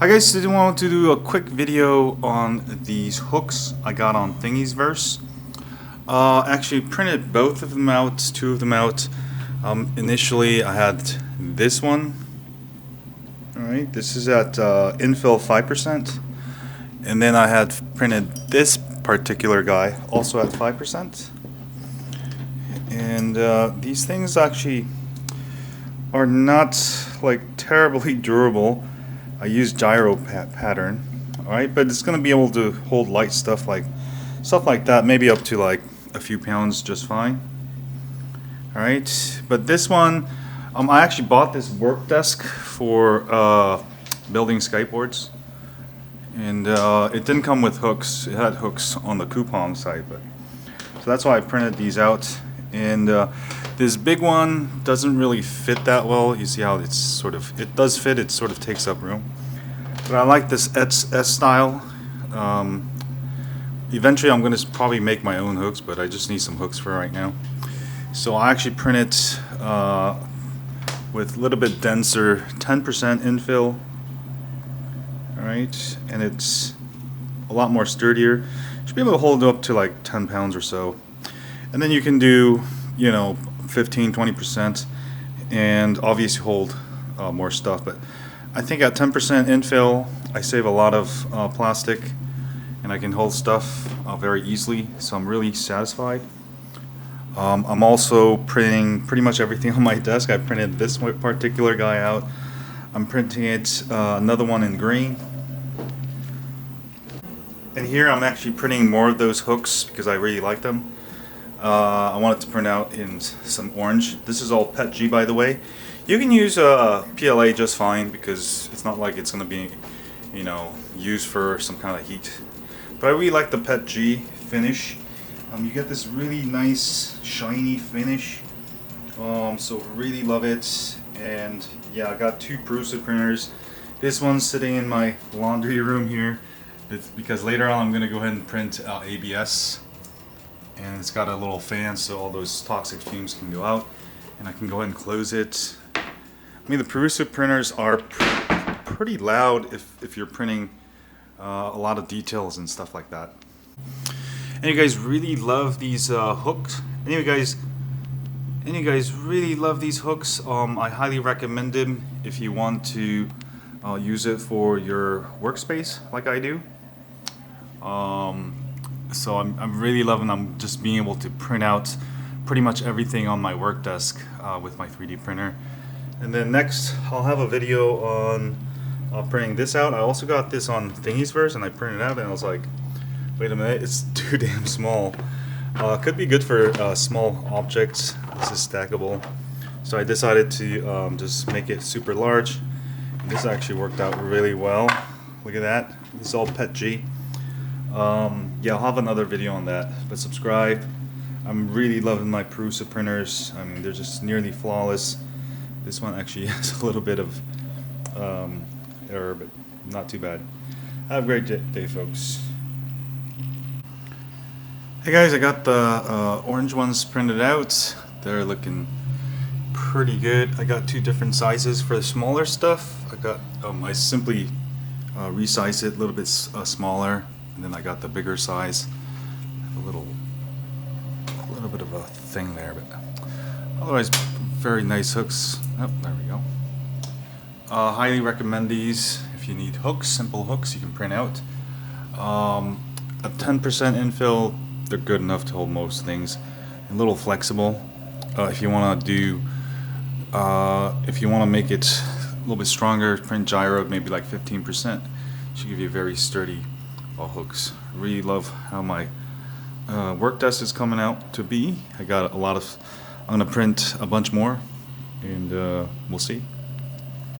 Hi guys, today I want to do a quick video on these hooks I got on Thingiverse. Actually printed both of them out, two of them out. Initially I had this one. Alright, this is at infill 5%. And then I had printed this particular guy, also at 5%. And these things actually are not like terribly durable. I use gyro pattern, alright, but it's going to be able to hold light stuff like that, maybe up to like a few pounds just fine. Alright, but this one, I actually bought this work desk for building skateboards, and it didn't come with hooks. It had hooks on the coupon side, but so that's why I printed these out. And this big one doesn't really fit that well. You see how it's sort of, it does fit, it sort of takes up room. But I like this S style. Eventually I'm going to probably make my own hooks, but I just need some hooks for right now. So I actually print it with a little bit denser 10% infill. Alright, and it's a lot more sturdier. Should be able to hold up to like 10 pounds or so. And then you can do, you know, 15-20% and obviously hold more stuff. But I think at 10% infill I save a lot of plastic and I can hold stuff very easily, so I'm really satisfied. I'm also printing pretty much everything on my desk. I printed this particular guy out. I'm printing it another one in green. And here I'm actually printing more of those hooks because I really like them. I wanted to print out in some orange. This is all PETG, by the way. You can use PLA just fine because it's not like it's going to be, you know, used for some kind of heat. But I really like the PETG finish. You get this really nice shiny finish. So really love it. And yeah, I got two Prusa printers. This one's sitting in my laundry room here. It's because later on I'm going to go ahead and print ABS. And it's got a little fan so all those toxic fumes can go out, and I can go ahead and close it. I mean, the Prusa printers are pretty loud if you're printing a lot of details and stuff like that. And you guys really love these hooks. And you guys really love these hooks. I highly recommend them if you want to use it for your workspace like I do. So I'm really loving I'm just being able to print out pretty much everything on my work desk with my 3D printer. And then next I'll have a video on printing this out. I also got this on Thingiverse and I printed it out and I was like, wait a minute, it's too damn small. Could be good for small objects. This is stackable. So I decided to just make it super large. This actually worked out really well. Look at that. This is all PETG. Yeah, I'll have another video on that, but subscribe. I'm really loving my Prusa printers. I mean, they're just nearly flawless. This one actually has a little bit of error, but not too bad. Have a great day, folks. Hey guys, I got the orange ones printed out. They're looking pretty good. I got two different sizes for the smaller stuff. I got I simply resized it a little bit smaller. And then I got the bigger size. A little bit of a thing there, but otherwise very nice hooks. Oh, there we go. Highly recommend these if you need hooks, simple hooks you can print out. At 10% infill, they're good enough to hold most things. A little flexible. If you want to do, if you want to make it a little bit stronger, print gyro maybe like 15%. Should give you a very sturdy hooks. Really love how my work desk is coming out to be. I got a lot of, I'm gonna print a bunch more and we'll see.